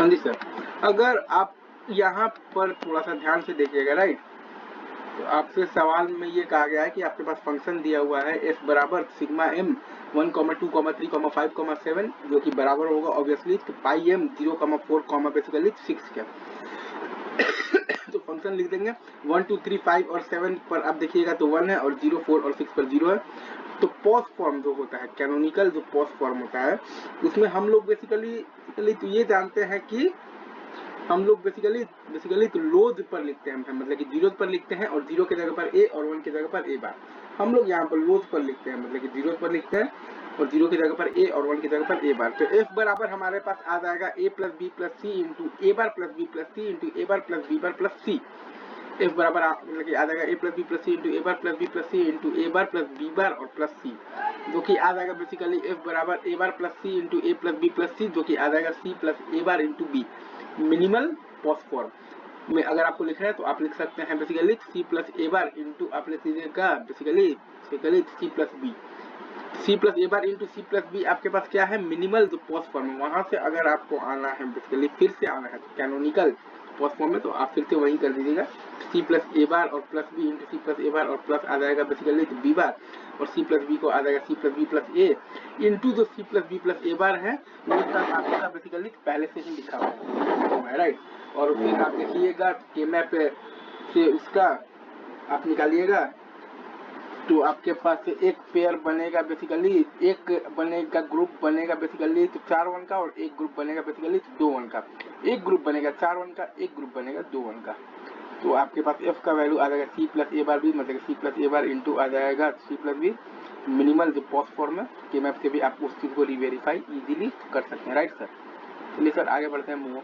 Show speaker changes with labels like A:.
A: हाँ जी सर, अगर आप यहाँ पर थोड़ा सा ध्यान से देखिएगा, राइट, तो आपसे सवाल में ये कहा गया है कि आपके पास फंक्शन दिया हुआ है f बराबर सिग्मा m 1, 2, 3, 5, 7, जो कि बराबर होगा ऑब्वियसली तो पाई m 0, 4, बेसिकली 6 का। तो फंक्शन लिख देंगे 1, 2, 3, 5 और 7 पर आप देखिएगा तो 1 है और 0, 4 और 6 पर 0 है। तो पोस्ट फॉर्म जो होता है, कैनोनिकल जो पोस्ट फॉर्म होता है, उसमें हम लोग बेसिकली तो ये जानते हैं कि हम लोग बेसिकली तो लोज पर लिखते हैं, मतलब कि जीरो पर लिखते हैं और 0 की जगह पर a और 1 की जगह पर a बार। हम लोग यहाँ पर लोज पर लिखते हैं, मतलब कि 0 पर लिखते हैं और 0 की जगह पर a और 1 की जगह पर a बार। तो f बराबर हमारे पास आ जाएगा a plus B plus C into A bar plus B plus C into A bar plus B bar plus C. f बराबर मतलब कि आ जाएगा a plus B plus C into A bar plus B plus C into A bar plus B bar और plus C, जो कि आ जाएगा बेसिकली f बराबर a bar plus C into A plus B plus C, जो कि आ जाएगा c plus A bar into B. Minimal post form में अगर आपको लिखना है तो आप लिख सकते हैं basically c plus A bar into आप लिख लीजिएगा basically c plus B, c plus A bar into C plus B आपके पास क्या है, मिनिमल जो पोस्ट फॉर्म है। वहां से अगर आपको आना है बेसिकली फिर से आना है कैनोनिकल पोस्ट फॉर्म में, तो आप फिर से वही कर दीजिएगा c प्लस ए बार और plus B into C plus A bar और प्लस आ जाएगा बेसिकली तो बी बार और c प्लस बी को आ जाएगा c प्लस बी प्लस ए इंटू जो c plus B plus A बार है वो सब आपका बेसिकली पहले से ही लिखा हुआ है, राइट। और फिर आप देखिएगा कि मैप से उसका आप निकालिएगा तो आपके पास एक पेयर बनेगा बेसिकली, एक बनेगा ग्रुप बनेगा बेसिकली तो 4 1 का और एक ग्रुप बनेगा बेसिकली तो 2 1 का। एक ग्रुप बनेगा 4 1 का, एक ग्रुप बनेगा 2 1 का। तो आपके पास f का वैल्यू आ जाएगा c plus A bar B, मतलब c plus A bar into आ जाएगा c प्लस बी। मिनिमल जो पोस्ट फॉर्म है के मैप से भी आप उस चीज को रिवेरीफाई इजीली कर सकते हैं, राइट सर। चलिए सर आगे बढ़ते हैं मूव।